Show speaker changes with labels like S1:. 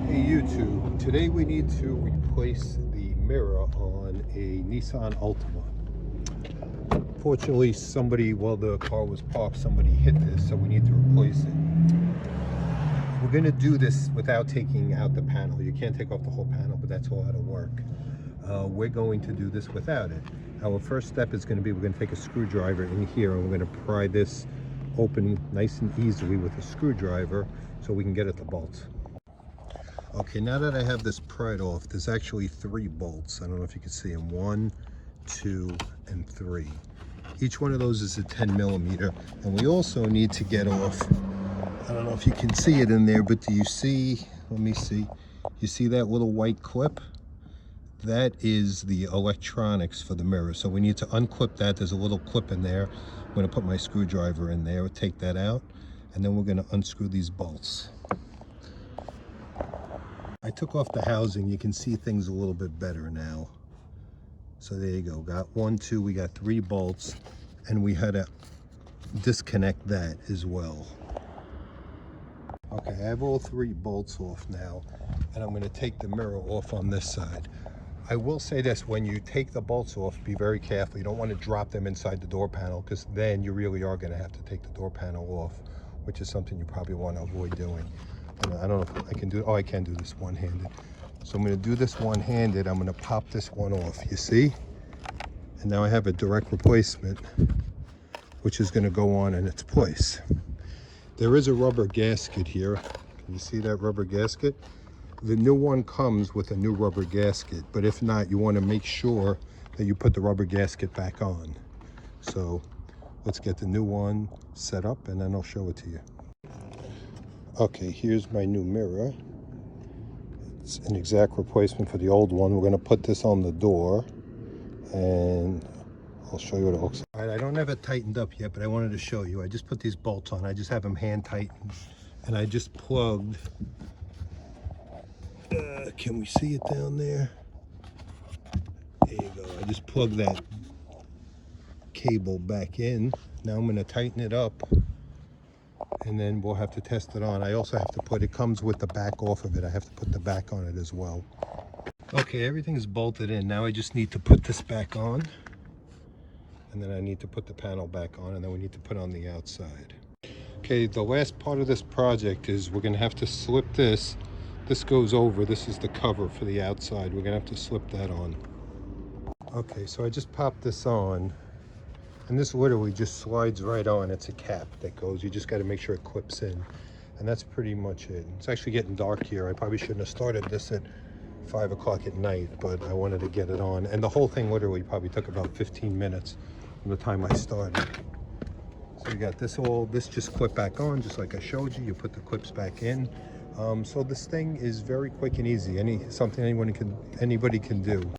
S1: Hey YouTube, today we need to replace the mirror on a Nissan Altima. Fortunately, while the car was parked, somebody hit this, so we need to replace it. We're going to do this without taking out the panel. You can't take off the whole panel, but that's a lot of work. We're going to do this without it. Our first step is going to be, we're going to take a screwdriver in here and we're going to pry this open nice and easily with a screwdriver so we can get at the bolts. Okay, now that I have this pried off, there's actually 3 bolts. I don't know if you can see them. 1, 2, and 3. Each one of those is a 10 millimeter. And we also need to get off, I don't know if you can see it in there, but do you see, let me see. You see that little white clip? That is the electronics for the mirror. So we need to unclip that. There's a little clip in there. I'm going to put my screwdriver in there, take that out, and then we're going to unscrew these bolts. I took off the housing. You can see things a little bit better now. So there you go. Got 1, 2, we got 3 bolts, and we had to disconnect that as well. Okay, I have all 3 bolts off now, and I'm going to take the mirror off on this side. I will say this, when you take the bolts off, be very careful. You don't want to drop them inside the door panel, because then you really are going to have to take the door panel off, which is something you probably want to avoid doing. I don't know if I can do it. Oh, I can do this one-handed. So I'm going to do this one-handed. I'm going to pop this one off, you see? And now I have a direct replacement, which is going to go on in its place. There is a rubber gasket here. Can you see that rubber gasket? The new one comes with a new rubber gasket, but if not, you want to make sure that you put the rubber gasket back on. So let's get the new one set up and then I'll show it to you. Okay, here's my new mirror. It's an exact replacement for the old one. We're going to put this on the door and I'll show you what it looks like. All right, I don't have it tightened up yet, but I wanted to show you. I just put these bolts on. I just have them hand tightened and I just plugged. Can we see it down there? There you go. I just plugged that cable back in. Now I'm going to tighten it up. And then we'll have to test it on. I also have to put, it comes with the back off of it. I have to put the back on it as well. Okay, everything is bolted in. Now I just need to put this back on. And then I need to put the panel back on, and then we need to put on the outside. Okay, the last part of this project is we're gonna have to slip this. This goes over, this is the cover for the outside. We're gonna have to slip that on. Okay, so I just popped this on. And this literally just slides right on. It's a cap that goes, you just got to make sure it clips in. And that's pretty much it. It's actually getting dark here. I probably shouldn't have started this at 5 o'clock at night, but I wanted to get it on. And the whole thing literally probably took about 15 minutes from the time I started. So you got this just clip back on, just like I showed you. You put the clips back in. So this thing is very quick and easy. Something anybody can do.